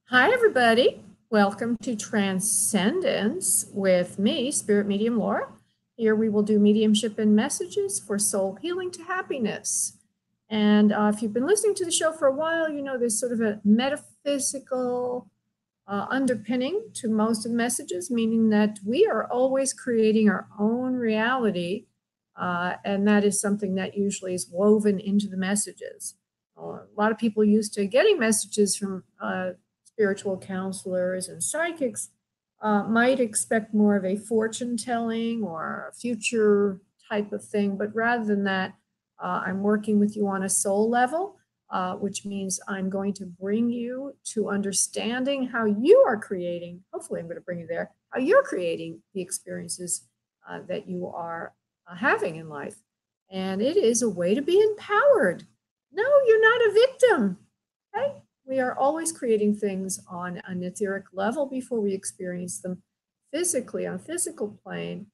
Hi, everybody. Welcome to Transcendence with me, Spirit Medium Laura. Here we will do mediumship and messages for soul healing to happiness. And if you've been listening to the show for a while, you know there's sort of a metaphysical underpinning to most of the messages, meaning that we are always creating our own reality. And that is something that usually is woven into the messages. A lot of people used to getting messages from spiritual counselors and psychics might expect more of a fortune telling or a future type of thing. But rather than that, I'm working with you on a soul level, which means I'm going to bring you to understanding how you are creating, hopefully I'm going to bring you there, how you're creating the experiences that you are having in life. And it is a way to be empowered. No, you're not a victim. Okay? We are always creating things on an etheric level before we experience them physically on a physical plane.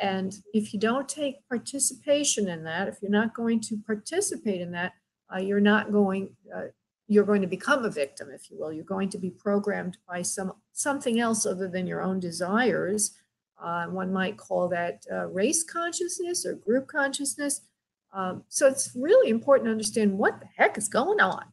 And if you don't take participation in that, if you're not going to participate in that, you're going to become a victim, if you will. You're going to be programmed by something else other than your own desires. One might call that race consciousness or group consciousness. So it's really important to understand what the heck is going on.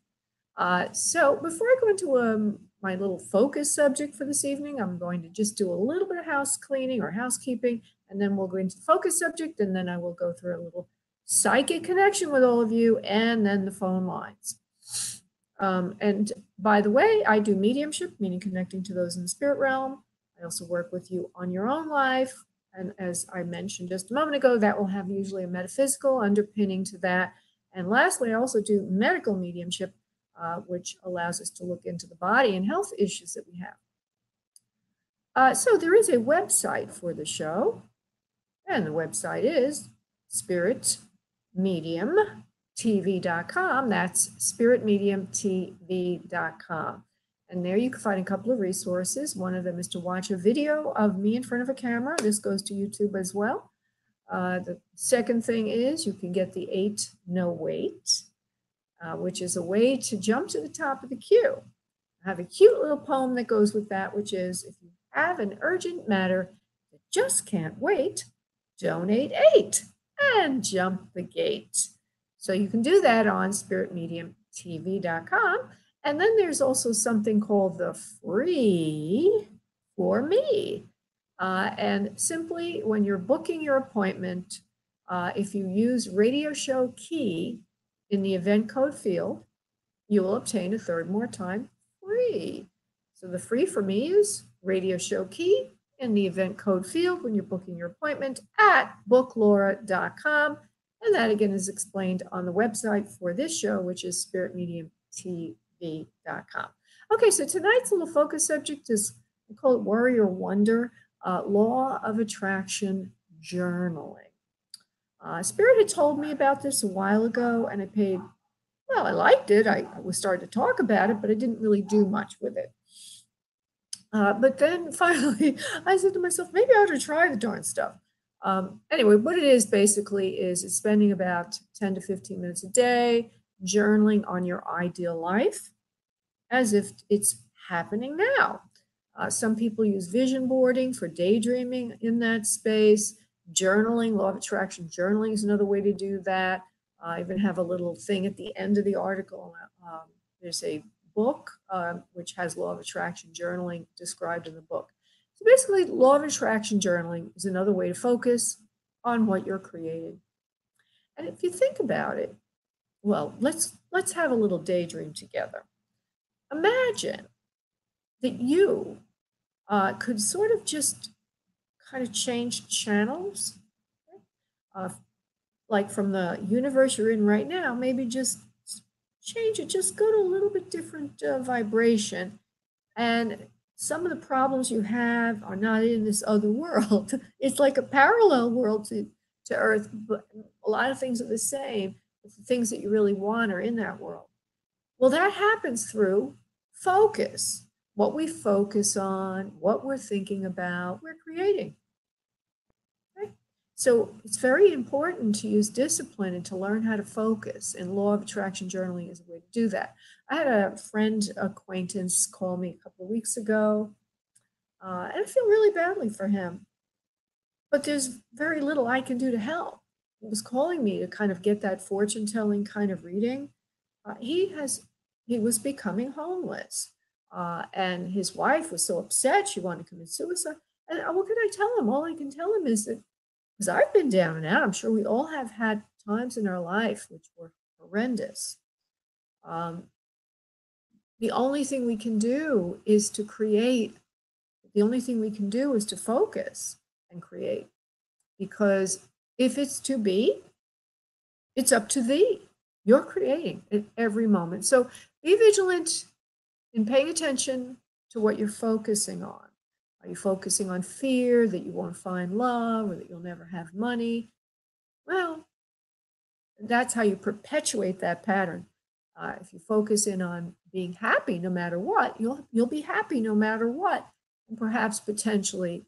So before I go into my little focus subject for this evening, I'm going to just do a little bit of house cleaning or housekeeping, and then we'll go into the focus subject, and then I will go through a little psychic connection with all of you, and then the phone lines. And by the way, I do mediumship, meaning connecting to those in the spirit realm. I also work with you on your own life. And as I mentioned just a moment ago, that will have usually a metaphysical underpinning to that. And lastly, I also do medical mediumship, which allows us to look into the body and health issues that we have. So there is a website for the show, and the website is spiritmediumtv.com. That's spiritmediumtv.com. And there you can find a couple of resources. One of them is to watch a video of me in front of a camera. This goes to YouTube as well. The second thing is you can get the 8 No Wait, which is a way to jump to the top of the queue. I have a cute little poem that goes with that, which is, if you have an urgent matter that just can't wait, donate 8 and jump the gate. So you can do that on spiritmediumtv.com. And then there's also something called the Free for Me. And simply when you're booking your appointment, if you use Radio Show Key in the event code field, you will obtain a third more time free. So the Free for Me is Radio Show Key in the event code field when you're booking your appointment at booklaura.com. And that again is explained on the website for this show, which is spiritmediumtv.com. Okay, so tonight's little focus subject is, I call it Worry or Wonder, Law of Attraction Journaling. Spirit had told me about this a while ago, and I liked it. I was starting to talk about it, but I didn't really do much with it. But then finally, I said to myself, maybe I ought to try the darn stuff. Anyway, what it is basically is it's spending about 10 to 15 minutes a day journaling on your ideal life as if it's happening now. Some people use vision boarding for daydreaming in that space. Journaling, law of attraction journaling is another way to do that. I even have a little thing at the end of the article. There's a book which has law of attraction journaling described in the book. So basically, law of attraction journaling is another way to focus on what you're creating. And if you think about it, well, let's have a little daydream together. Imagine that you could sort of just kind of change channels, like from the universe you're in right now, maybe just change it, just go to a little bit different vibration. And some of the problems you have are not in this other world. It's like a parallel world to Earth, but a lot of things are the same. But the things that you really want are in that world. Well, that happens through focus. What we focus on, what we're thinking about, we're creating. Okay? So it's very important to use discipline and to learn how to focus. And law of attraction journaling is a way to do that. I had a friend acquaintance call me a couple of weeks ago, and I feel really badly for him. But there's very little I can do to help. He was calling me to kind of get that fortune telling kind of reading. He was becoming homeless, and his wife was so upset she wanted to commit suicide. And what can I tell him? All I can tell him is that because I've been down and out. I'm sure we all have had times in our life which were horrendous. Um, the only thing we can do is to create. The only thing we can do is to focus and create. Because if it's to be, it's up to thee. You're creating at every moment. So be vigilant in paying attention to what you're focusing on. Are you focusing on fear that you won't find love or that you'll never have money? Well, that's how you perpetuate that pattern. If you focus in on being happy no matter what, you'll be happy no matter what. And perhaps potentially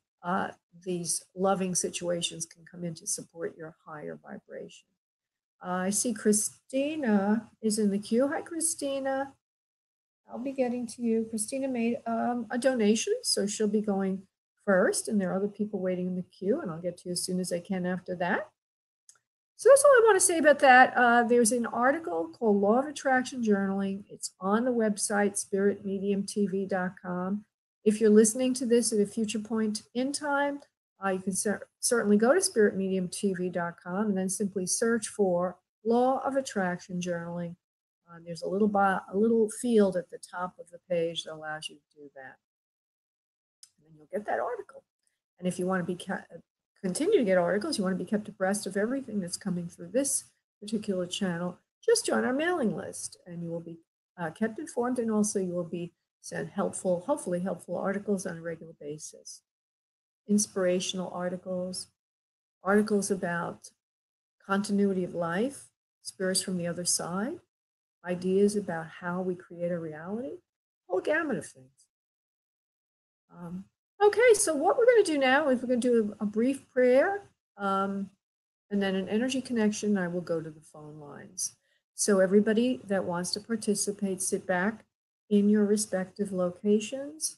these loving situations can come in to support your higher vibration. I see Christina is in the queue. Hi, Christina. I'll be getting to you. Christina made a donation, so she'll be going first, and there are other people waiting in the queue, and I'll get to you as soon as I can after that. So that's all I want to say about that. There's an article called Law of Attraction Journaling. It's on the website, spiritmediumtv.com. If you're listening to this at a future point in time, you can certainly go to spiritmediumtv.com and then simply search for Law of Attraction Journaling. There's a little field at the top of the page that allows you to do that. And then you'll get that article. And if you want to be continue to get articles, you want to be kept abreast of everything that's coming through this particular channel, just join our mailing list and you will be kept informed, and also you will be sent hopefully helpful articles on a regular basis. Inspirational articles about continuity of life, spirits from the other side, ideas about how we create a reality, whole gamut of things. Okay, so what we're going to do now is we're going to do a brief prayer and then an energy connection. I will go to the phone lines. So everybody that wants to participate, sit back in your respective locations,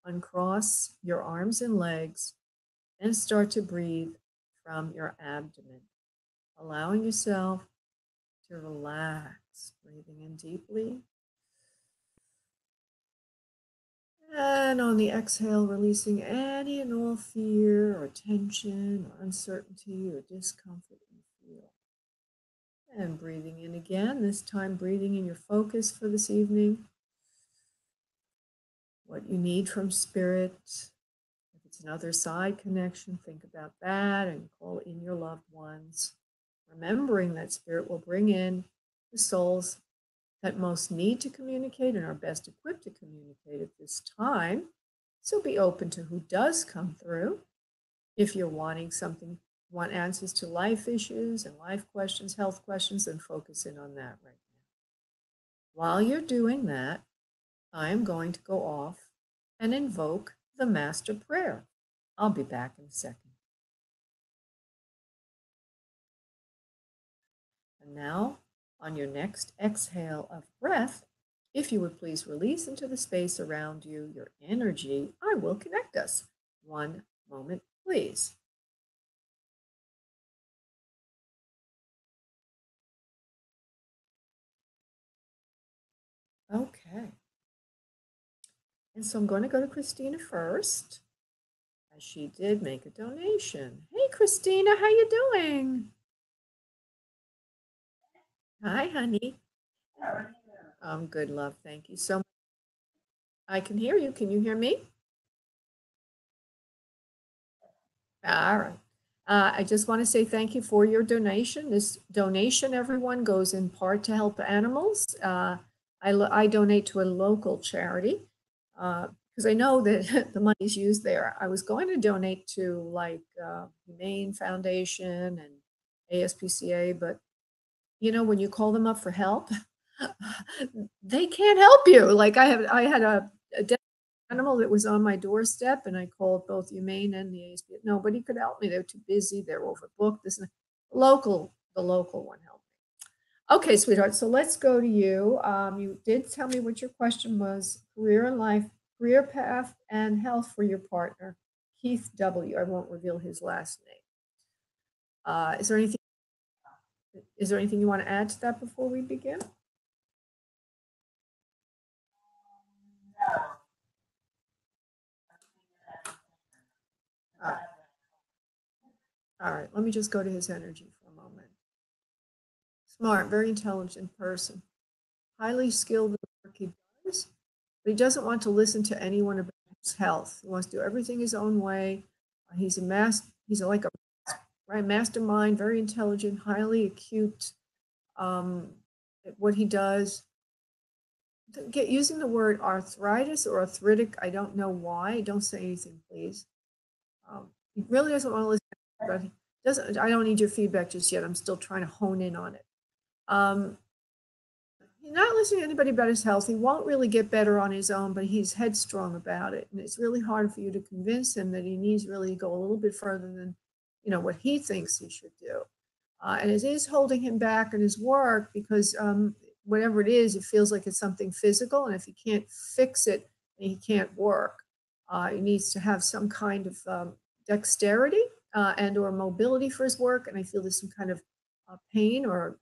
uncross your arms and legs, and start to breathe from your abdomen, allowing yourself to relax, breathing in deeply. And on the exhale, releasing any and all fear or tension or uncertainty or discomfort you feel. And breathing in again, this time breathing in your focus for this evening. What you need from spirit. If it's an other side connection, think about that and call in your loved ones. Remembering that spirit will bring in the souls that most need to communicate and are best equipped to communicate at this time. So be open to who does come through. If you're wanting want answers to life issues and life questions, health questions, then focus in on that right now. While you're doing that, I am going to go off and invoke the Master Prayer. I'll be back in a second. And now, on your next exhale of breath, if you would please release into the space around you your energy, I will connect us. One moment, please. Okay. And so I'm going to go to Christina first, as she did make a donation. Hey, Christina, how you doing? Hi, honey. I'm good, love. Thank you so much. I can hear you. Can you hear me? All right. I just want to say thank you for your donation. This donation, everyone, goes in part to help animals. I donate to a local charity because I know that the money is used there. I was going to donate to like Humane Foundation and ASPCA, but you know, when you call them up for help, they can't help you. Like I had a animal that was on my doorstep, and I called both Humane and the ASPCA. Nobody could help me. They were too busy. They were overbooked. The local one helped me. Okay, sweetheart. So let's go to you. You did tell me what your question was: career and life, career path, and health for your partner, Keith W. I won't reveal his last name. Is there anything? Is there anything you want to add to that before we begin? Uh, all right, let me just go to his energy for a moment. Smart, very intelligent person, highly skilled in the work he does, but he doesn't want to listen to anyone about his health. He wants to do everything his own way. He's like a right mastermind, very intelligent, highly acute at what he does. Using the word arthritis or arthritic, I don't know why. Don't say anything, please. He really doesn't want to listen, but he doesn't. I don't need your feedback just yet. I'm still trying to hone in on it. He's not listening to anybody about his health. He won't really get better on his own, but he's headstrong about it, and it's really hard for you to convince him that he needs really to go a little bit further than what he thinks he should do. And it is holding him back in his work because whatever it is, it feels like it's something physical, and if he can't fix it, he can't work. He needs to have some kind of dexterity and or mobility for his work, and I feel there's some kind of pain or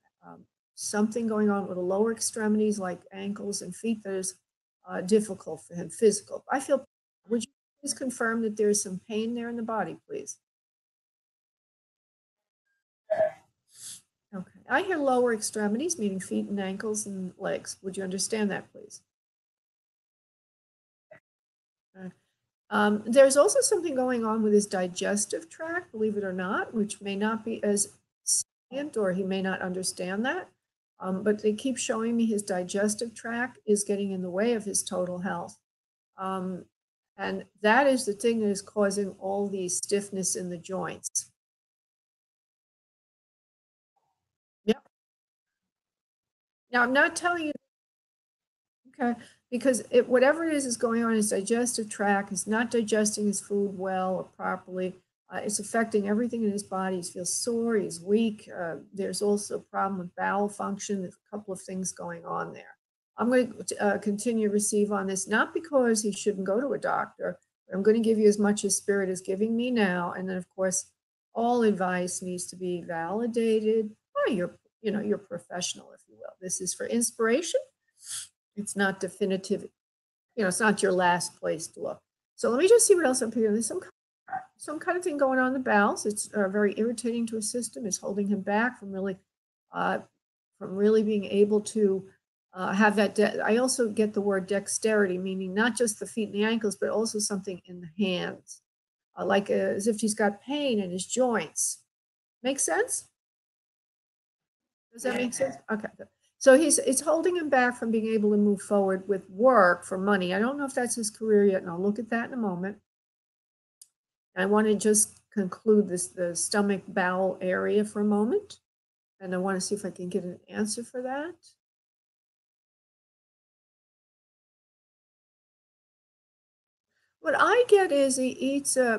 something going on with the lower extremities like ankles and feet that is difficult for him, physical. Would you please confirm that there's some pain there in the body, please? Okay, I hear lower extremities, meaning feet and ankles and legs. Would you understand that, please? There's also something going on with his digestive tract, believe it or not, which may not be as salient, or he may not understand that. But they keep showing me his digestive tract is getting in the way of his total health. And that is the thing that is causing all the stiffness in the joints. Yep. Now, I'm not telling you, okay, because whatever it is going on in his digestive tract, he's not digesting his food well or properly. It's affecting everything in his body. He feels sore, he's weak. There's also a problem with bowel function. There's a couple of things going on there. I'm going to continue to receive on this, not because he shouldn't go to a doctor, but I'm going to give you as much as Spirit is giving me now. And then, of course, all advice needs to be validated by your professional, if you will. This is for inspiration. It's not definitive. It's not your last place to look. So let me just see what else up here. There's some kind of thing going on in the bowels. It's very irritating to his system. It's holding him back from really being able to have that. I also get the word dexterity, meaning not just the feet and the ankles, but also something in the hands, like as if he's got pain in his joints. Make sense? Does that make sense? Okay. So it's holding him back from being able to move forward with work for money. I don't know if that's his career yet, and I'll look at that in a moment. I want to just conclude the stomach bowel area for a moment, and I want to see if I can get an answer for that. What I get is he eats, I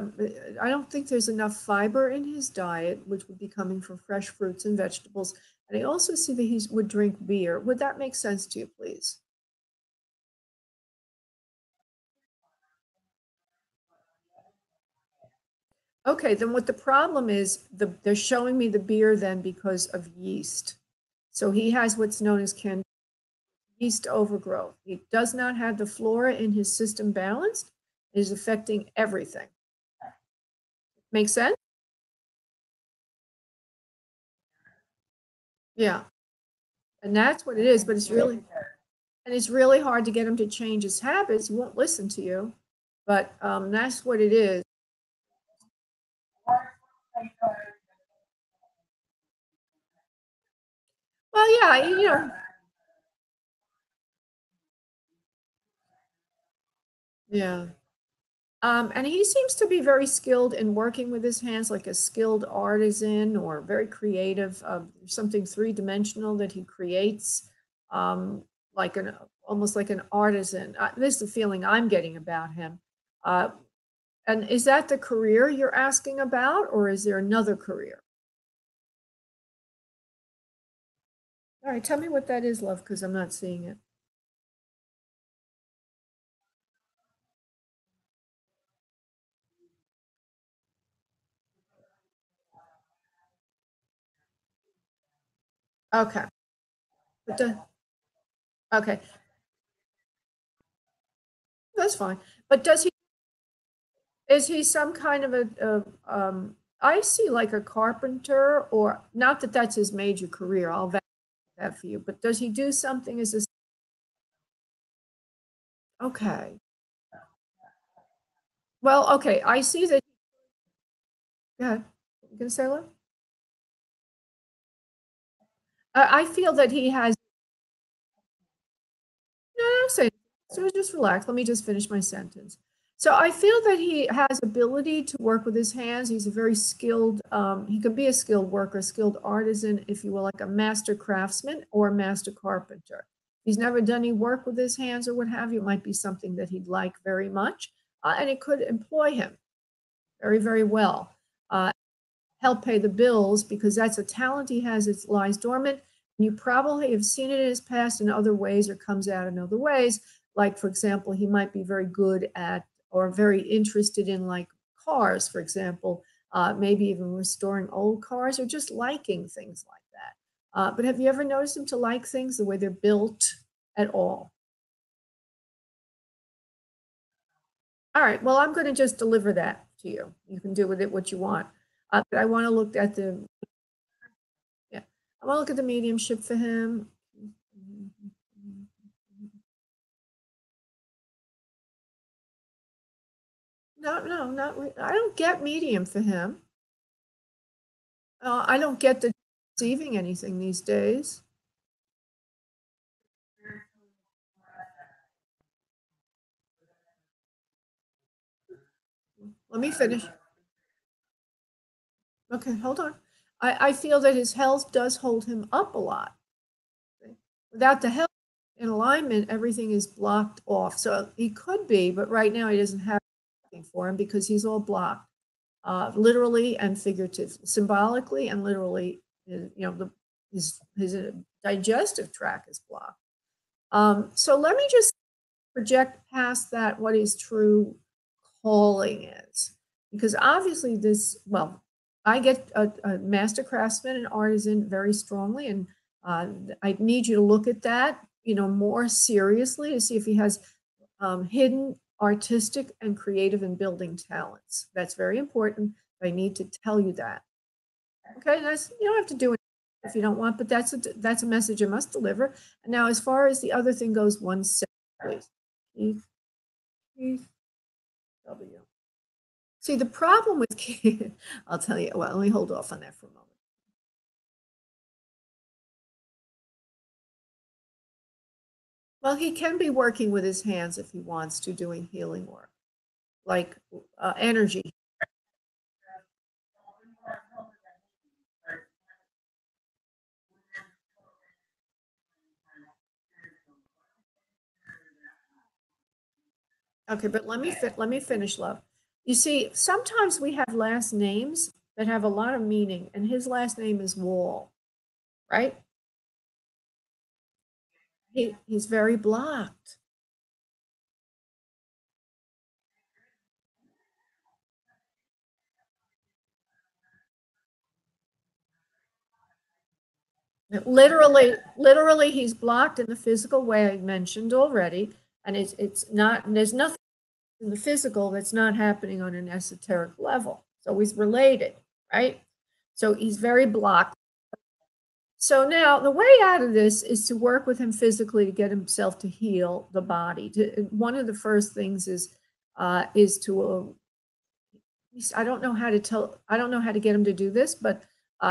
don't think there's enough fiber in his diet, which would be coming from fresh fruits and vegetables. And I also see that he would drink beer. Would that make sense to you, please? Okay, then what the problem is, they're showing me the beer then because of yeast. So he has what's known as yeast overgrowth. He does not have the flora in his system balanced. It is affecting everything. Make sense? Yeah. And that's what it is, but it's really hard to get him to change his habits. He won't listen to you, but that's what it is. Well, yeah, yeah. And he seems to be very skilled in working with his hands, like a skilled artisan or very creative. Something three-dimensional that he creates, like almost like an artisan. This is the feeling I'm getting about him. And is that the career you're asking about, or is there another career? All right, tell me what that is, love, because I'm not seeing it. Okay. Okay, that's fine. But is he some kind of I see like a carpenter, or not that that's his major career. I'll validate that for you. But does he do something as a, okay. Well, okay, I see that. Yeah, you gonna say what? I feel that he has. No, no, say, so just relax. Let me just finish my sentence. So I feel that he has ability to work with his hands. He's a very skilled, he could be a skilled worker, skilled artisan, if you will, like a master craftsman or a master carpenter. He's never done any work with his hands or what have you. It might be something that he'd like very much, and it could employ him very, very well. Help pay the bills, because that's a talent he has that lies dormant. And you probably have seen it in his past in other ways, or comes out in other ways. Like, for example, he might be very good at, or very interested in, like cars, for example, maybe even restoring old cars, or just liking things like that. But have you ever noticed him to like things the way they're built at all? All right, well, I'm going to just deliver that to you. You can do with it what you want. But I want to look at the, yeah, I want to look at the mediumship for him. No, no, I don't get medium for him. I don't get the receiving anything these days. Let me finish. Okay, hold on. I feel that his health does hold him up a lot. Without the health in alignment, everything is blocked off. So he could be, but right now he doesn't have anything for him because he's all blocked, literally and figuratively, symbolically and literally. His digestive tract is blocked. So let me just project past that what his true calling is. Because obviously, well, I get a master craftsman and artisan very strongly, and I need you to look at that, more seriously to see if he has hidden artistic and creative and building talents. That's very important. I need to tell you that. Okay, you don't have to do it if you don't want, but that's a message I must deliver. And now, as far as the other thing goes, one second, please. Keith, Keith W. See, the problem with Keith, I'll tell you. Well, let me hold off on that for a moment. Well, he can be working with his hands if he wants to, doing healing work, like energy. Okay, but let me finish, love. You see, sometimes we have last names that have a lot of meaning, and his last name is Wall, right? He's very blocked. Literally, he's blocked in the physical way I mentioned already, and it's not. There's nothing in the physical that's not happening on an esoteric level. So he's related, right? So he's very blocked. So now the way out of this is to work with him physically to get himself to heal the body. One of the first things is to I don't know how to tell, I don't know how to get him to do this, but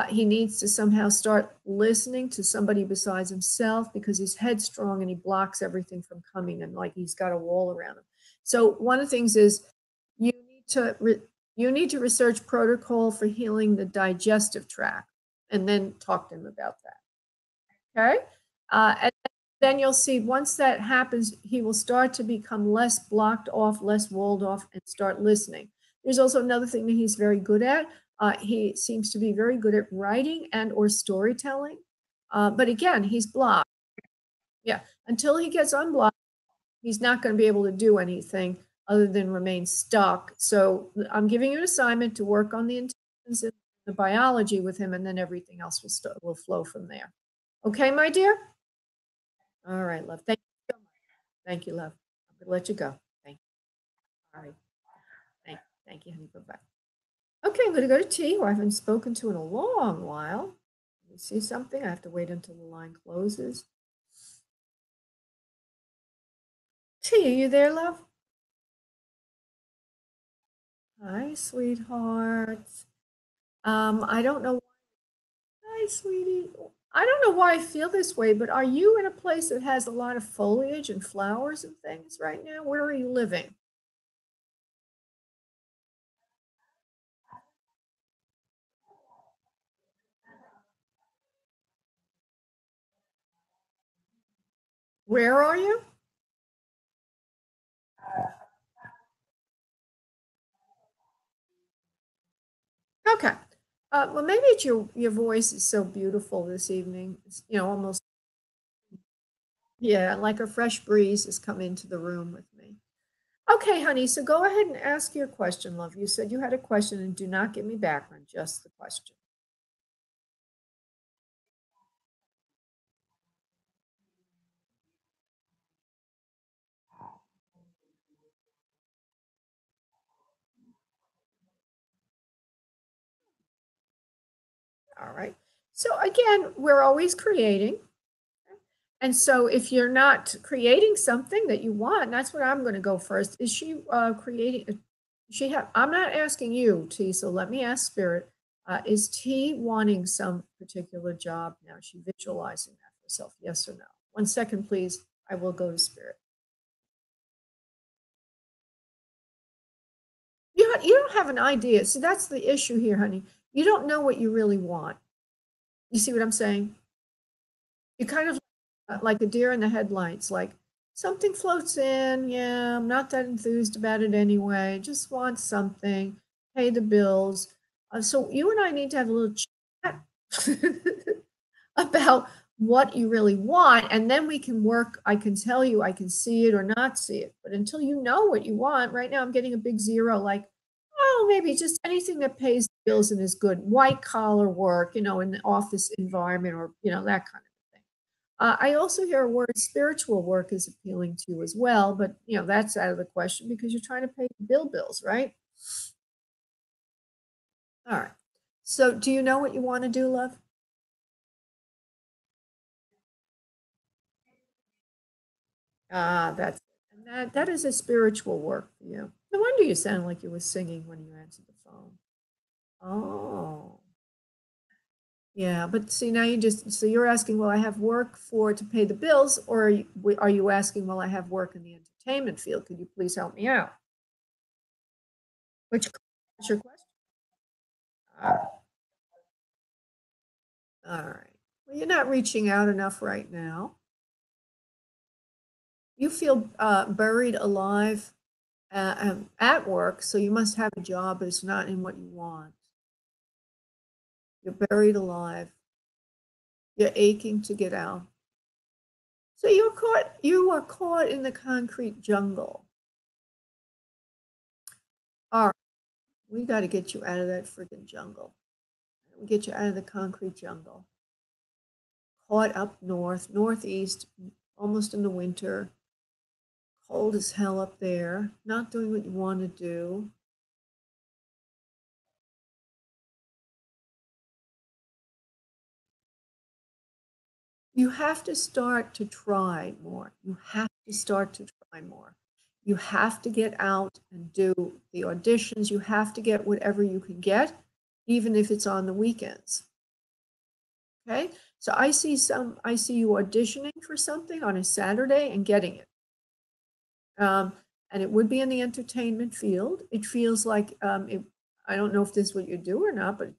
he needs to somehow start listening to somebody besides himself, because he's headstrong and he blocks everything from coming, and like he's got a wall around him. So one of the things is you need to you need to research protocol for healing the digestive tract, and then talk to him about that. Okay. then you'll see once that happens, he will start to become less blocked off, less walled off, and start listening. There's also another thing that he's very good at. He seems to be very good at writing and or storytelling. But again, he's blocked. Yeah, until he gets unblocked, he's not going to be able to do anything other than remain stuck. So I'm giving you an assignment to work on the intentions and the biology with him, and then everything else will flow from there. Okay, my dear? All right, love. Thank you so much. Thank you, love. I'm going to let you go. Thank you. All right. Thank you, honey. Bye-bye. Okay, I'm going to go to T, who I haven't spoken to in a long while. Let me see something. I have to wait until the line closes. T, are you there, love? Hi, sweetheart. I don't know. Hi, sweetie. I don't know why I feel this way, but are you in a place that has a lot of foliage and flowers and things right now? Where are you living? Where are you? Okay. Well, maybe it's your voice is so beautiful this evening. It's, almost, yeah, like a fresh breeze has come into the room with me. Okay, honey, so go ahead and ask your question, love. You said you had a question, and do not give me background, just the question. All right. So again, we're always creating. And so if you're not creating something that you want, that's what I'm going to go first. Is she creating? She have? I'm not asking you, T. So let me ask Spirit. Is T wanting some particular job now? Is she visualizing that for herself? Yes or no? 1 second, please. I will go to Spirit. You don't have an idea. See, that's the issue here, honey. You don't know what you really want. You see what I'm saying? You kind of like a deer in the headlights, like something floats in. Yeah, I'm not that enthused about it anyway. Just want something, pay the bills. So you and I need to have a little chat about what you really want, and then we can work. I can tell you, I can see it or not see it. But until you know what you want, right now I'm getting a big zero, like, oh, maybe just anything that pays the bills and is good, white collar work, in the office environment, or that kind of thing. I also hear a word spiritual work is appealing to you as well, but that's out of the question because you're trying to pay the bills, right? All right. So do you know what you want to do, love? That's and that is a spiritual work for you. No wonder you sound like you were singing when you answered the phone. Oh. Yeah, but see now so you're asking, will I have work for to pay the bills, or are you asking, will I have work in the entertainment field? Could you please help me out? What's your question? All right. Well, you're not reaching out enough right now. You feel buried alive at work, so you must have a job, but it's not in what you want. You're buried alive. You're aching to get out. So you are caught in the concrete jungle. All right, we got to get you out of that freaking jungle. We get you out of the concrete jungle. Caught up north, northeast, almost in the winter. Cold as hell up there. Not doing what you want to do. You have to start to try more. You have to start to try more. You have to get out and do the auditions. You have to get whatever you can get, even if it's on the weekends. Okay? So I see you auditioning for something on a Saturday and getting it. And it would be in the entertainment field. It feels like I don't know if this is what you do or not, but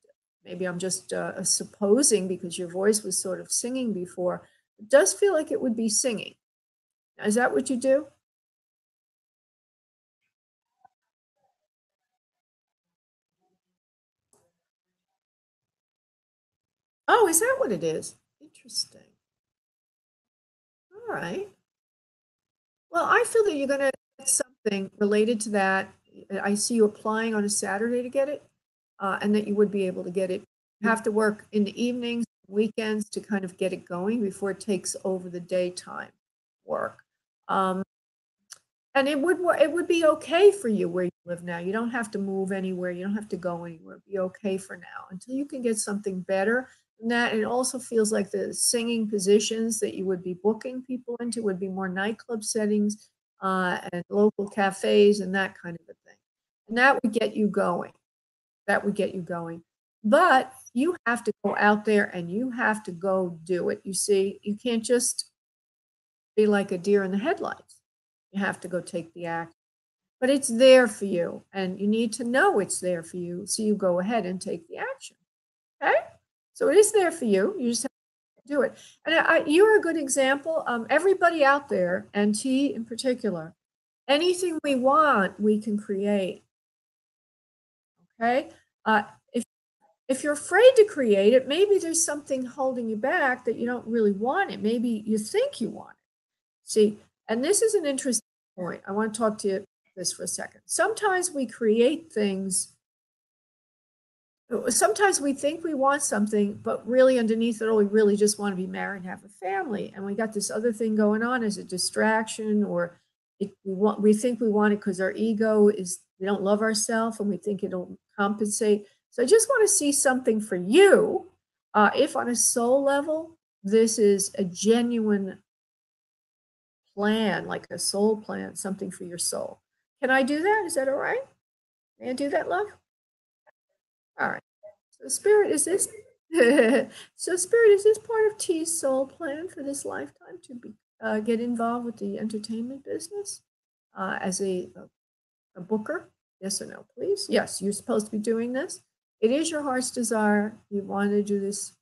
maybe I'm just supposing because your voice was sort of singing before. It does feel like it would be singing. Is that what you do? Oh, is that what it is? Interesting. All right. Well, I feel that you're going to get something related to that. I see you applying on a Saturday to get it, and that you would be able to get it. You have to work in the evenings, weekends to kind of get it going before it takes over the daytime work. Um, and it would be okay for you where you live now. You don't have to move anywhere. You don't have to go anywhere. Be okay for now until you can get something better than that. And it also feels like the singing positions that you would be booking people into would be more nightclub settings and local cafes and that kind of a thing. And that would get you going. That would get you going. But you have to go out there and you have to go do it. You see, you can't just be like a deer in the headlights. You have to go take the action. But it's there for you, and you need to know it's there for you, so you go ahead and take the action. Okay? So it is there for you. You just have to do it. And you're a good example. Everybody out there, and T in particular, anything we want, we can create. Okay? If if you're afraid to create it, maybe there's something holding you back that you don't really want it. Maybe you think you want it. See, and this is an interesting point. I want to talk to you this for a second. Sometimes we create things. Sometimes we think we want something, but really underneath it all, we really just want to be married and have a family. And we got this other thing going on as a distraction, or we think we want it because our ego is, we don't love ourselves and we think it'll compensate. So I just want to see something for you. If on a soul level, this is a genuine plan, like a soul plan, something for your soul. Can I do that? Is that all right? May I do that, love? All right. So, Spirit, is this? So, Spirit, is this part of T's soul plan for this lifetime to be get involved with the entertainment business as a booker? Yes or no, please? Yes, you're supposed to be doing this. It is your heart's desire. You want to do this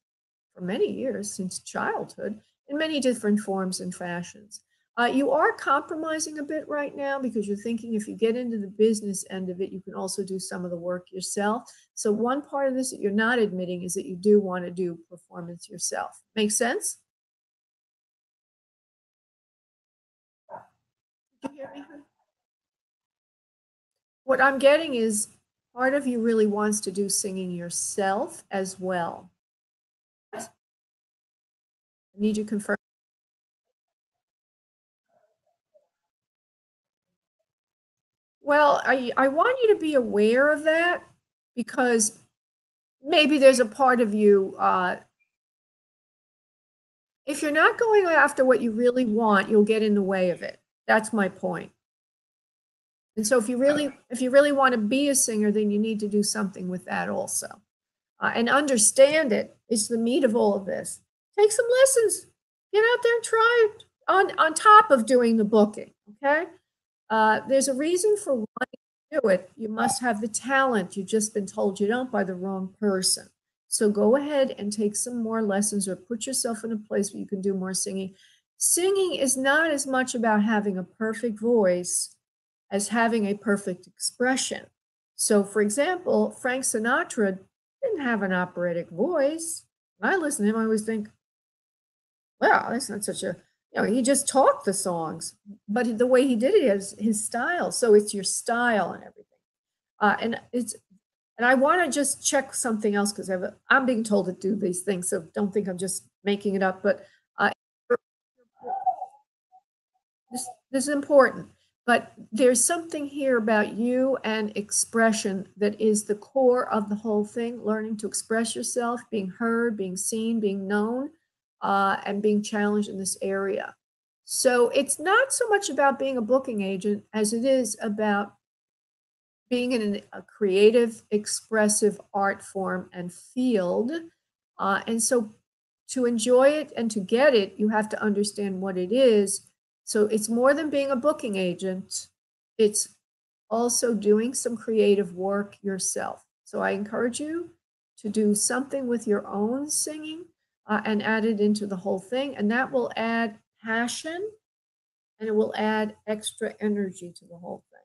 for many years, since childhood, in many different forms and fashions. You are compromising a bit right now because you're thinking if you get into the business end of it, you can also do some of the work yourself. So, one part of this that you're not admitting is that you do want to do performance yourself. Make sense? Did you hear me? What I'm getting is part of you really wants to do singing yourself as well. I need you to confirm. Well, I want you to be aware of that because maybe there's a part of you, if you're not going after what you really want, you'll get in the way of it. That's my point. And so if you really want to be a singer, then you need to do something with that also. And understand it. It's the meat of all of this. Take some lessons. Get out there and try it on top of doing the booking. Okay. There's a reason for why you do it. You must have the talent. You've just been told you don't by the wrong person. So go ahead and take some more lessons or put yourself in a place where you can do more singing. Singing is not as much about having a perfect voice as having a perfect expression. So, for example, Frank Sinatra didn't have an operatic voice. When I listen to him, I always think, wow, that's not such a, he just talked the songs, but the way he did it is his style. So it's your style and everything. And I want to just check something else because I'm being told to do these things. So don't think I'm just making it up. But uh, this is important. But there's something here about you and expression that is the core of the whole thing, learning to express yourself, being heard, being seen, being known, and being challenged in this area. So it's not so much about being a booking agent as it is about being in a creative, expressive art form and field. And so to enjoy it and to get it, you have to understand what it is. So it's more than being a booking agent, it's also doing some creative work yourself. So I encourage you to do something with your own singing. and add it into the whole thing. And that will add passion and it will add extra energy to the whole thing.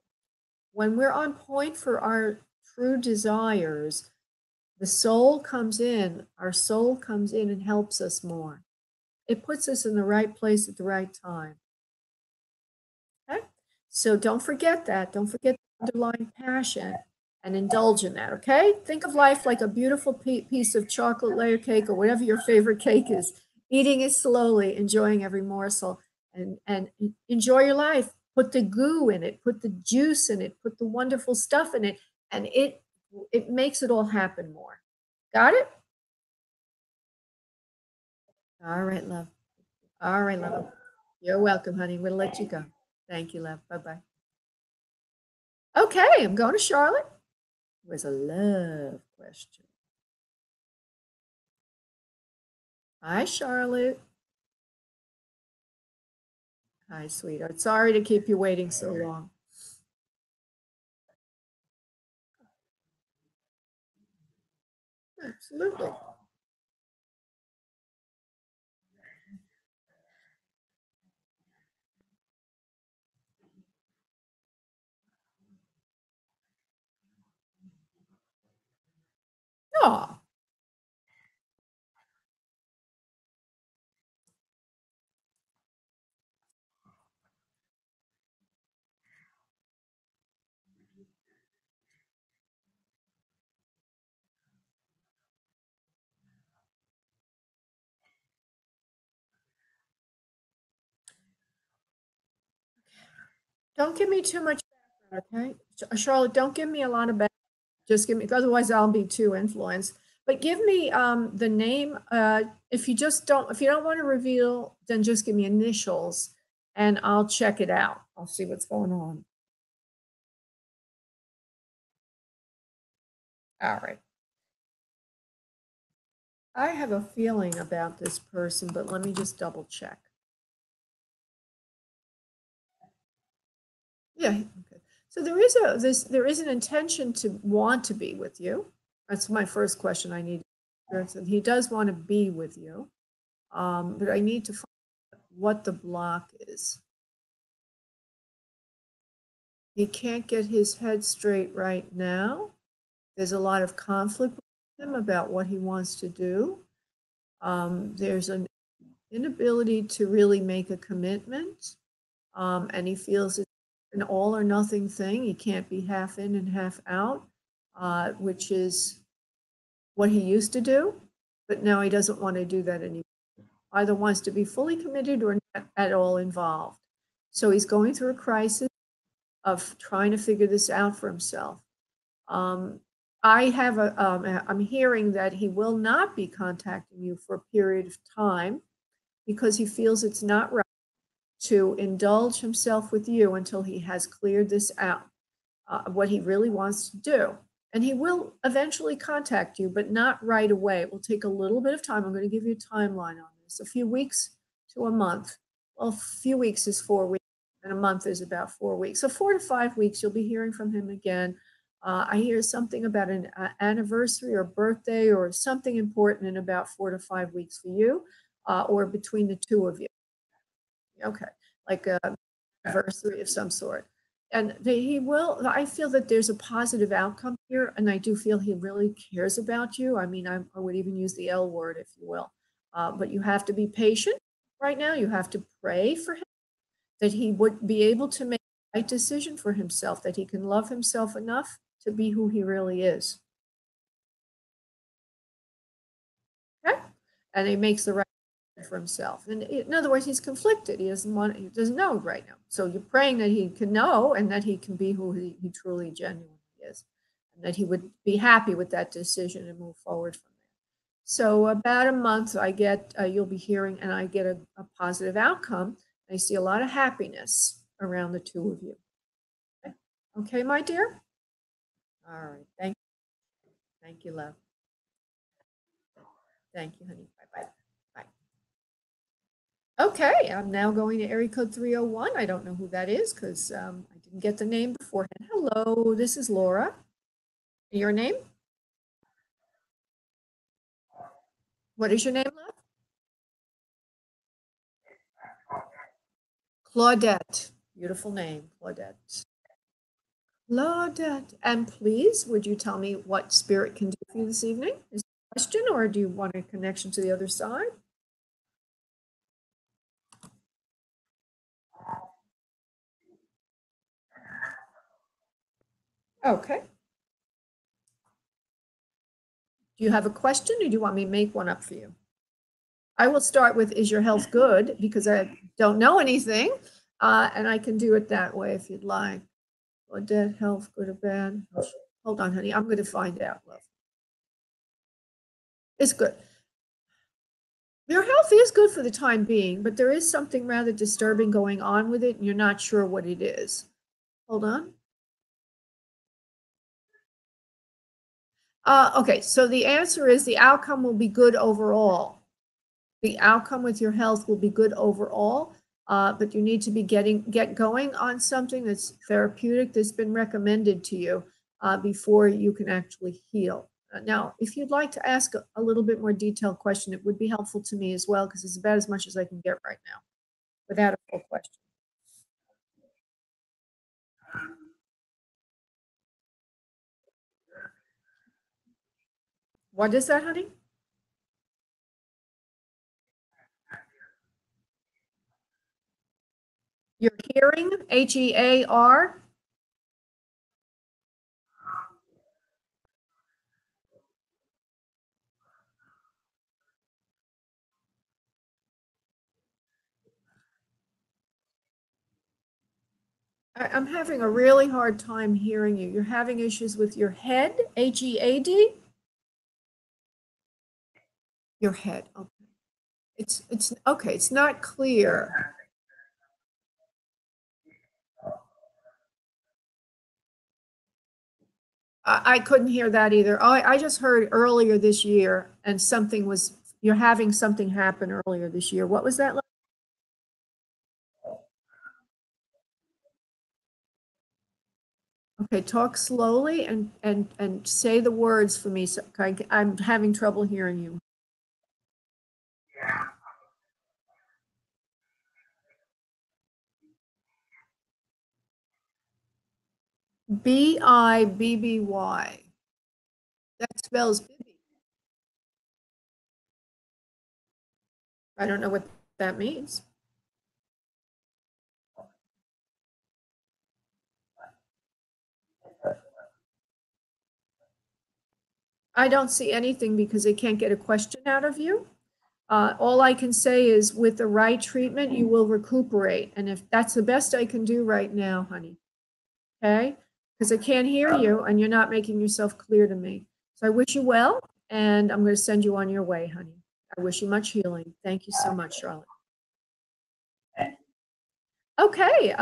When we're on point for our true desires, the soul comes in, our soul comes in and helps us more. It puts us in the right place at the right time. Okay? So don't forget that. Don't forget the underlying passion and indulge in that, okay? Think of life like a beautiful piece of chocolate layer cake or whatever your favorite cake is. Eating it slowly, enjoying every morsel, and enjoy your life. Put the goo in it, put the juice in it, put the wonderful stuff in it, and it makes it all happen more. Got it? All right, love. All right, love. You're welcome, honey. We'll let you go. Thank you, love. Bye-bye. Okay, I'm going to Charlotte. It was a love question. Hi, Charlotte. Hi, sweetheart. Sorry to keep you waiting so long. Absolutely. Oh, don't give me too much background, okay? Charlotte, don't give me a lot of background. Just give me, otherwise I'll be too influenced. But give me the name. If you don't want to reveal, then just give me initials and I'll check it out. I'll see what's going on. All right. I have a feeling about this person, but let me just double check. Yeah. Okay. So there is an intention to want to be with you. That's my first question I need. He does want to be with you, but I need to find out what the block is. He can't get his head straight right now. There's a lot of conflict with him about what he wants to do. There's an inability to really make a commitment, and he feels it's an all or nothing thing. He can't be half in and half out, which is what he used to do, but now he doesn't want to do that anymore. Either wants to be fully committed or not at all involved. So he's going through a crisis of trying to figure this out for himself. I'm hearing that he will not be contacting you for a period of time because he feels it's not right to indulge himself with you until he has cleared this out, what he really wants to do. And he will eventually contact you, but not right away. It will take a little bit of time. I'm going to give you a timeline on this, a few weeks to a month. Well, a few weeks is 4 weeks, and a month is about 4 weeks. So 4 to 5 weeks, you'll be hearing from him again. I hear something about an anniversary or birthday or something important in about 4 to 5 weeks for you, or between the two of you. Okay, like a anniversary of some sort. And I feel that there's a positive outcome here, and I do feel he really cares about you. I mean, I would even use the L word, if you will. But you have to be patient right now. You have to pray for him that he would be able to make the right decision for himself, that he can love himself enough to be who he really is. Okay? And he makes the right for himself. And in other words, he's conflicted. He doesn't know right now. So you're praying that he can know and that he can be who he truly genuinely is, and that he would be happy with that decision and move forward from there. So about a month, I get you'll be hearing, and I get a positive outcome. I see a lot of happiness around the two of you. Okay, okay, my dear. All right. Thank you, love. Thank you, honey. Bye bye. Okay, I'm now going to area code 301. I don't know who that is because I didn't get the name beforehand. Hello, this is Laura. Your name? What is your name, love? Claudette. Beautiful name, Claudette. Claudette. And please, would you tell me what spirit can do for you this evening? Is it a question, or do you want a connection to the other side? Okay. Do you have a question, or do you want me to make one up for you? I will start with, is your health good? Because I don't know anything, and I can do it that way if you'd like. Or dead health, good or bad? Hold on, honey. I'm going to find out, love. It's good. Your health is good for the time being, but there is something rather disturbing going on with it, and you're not sure what it is. Hold on. Okay, so the answer is the outcome will be good overall. The outcome with your health will be good overall, but you need to be get going on something that's therapeutic, that's been recommended to you before you can actually heal. Now, if you'd like to ask a little bit more detailed question, it would be helpful to me as well, because it's about as much as I can get right now without a full question. What is that, honey? Your hearing, Hear. I'm having a really hard time hearing you. You're having issues with your head, Head? Your head. Okay. It's okay. It's not clear. I couldn't hear that either. I just heard earlier this year, and you're having something happen earlier this year. What was that like? Okay, talk slowly and say the words for me. So I'm having trouble hearing you. Bibby. That spells Bibby. I don't know what that means. I don't see anything because they can't get a question out of you. All I can say is with the right treatment, you will recuperate. And if that's the best I can do right now, honey, okay? Because I can't hear you and you're not making yourself clear to me. So I wish you well, and I'm going to send you on your way, honey. I wish you much healing. Thank you so much, Charlotte. Okay,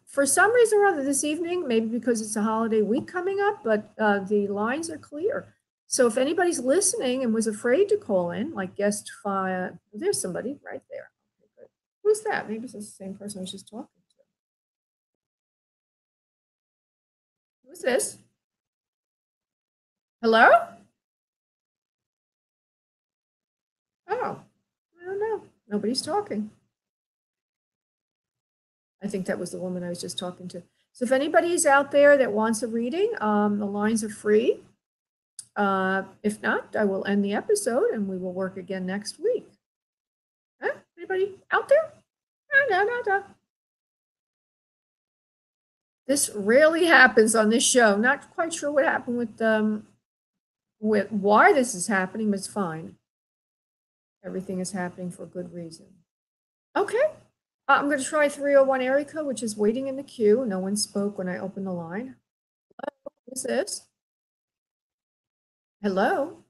for some reason or other this evening, maybe because it's a holiday week coming up, but the lines are clear. So if anybody's listening and was afraid to call in, like guest five, there's somebody right there. Okay, good. Who's that? Maybe it's the same person I was just talking to. Who's this? Hello? Oh, I don't know. Nobody's talking. I think that was the woman I was just talking to. So if anybody's out there that wants a reading, the lines are free. If not, I will end the episode and we will work again next week. Huh? Anybody out there? No. This rarely happens on this show. Not quite sure what happened with why this is happening, but it's fine. Everything is happening for a good reason. Okay. I'm going to try 301 area code, which is waiting in the queue. No one spoke when I opened the line. Hello? Who's this? Hello?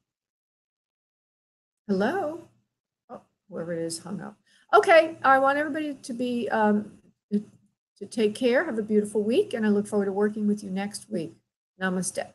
Hello? Oh, whoever it is hung up. Okay, I want everybody to be to take care. Have a beautiful week, and I look forward to working with you next week. Namaste.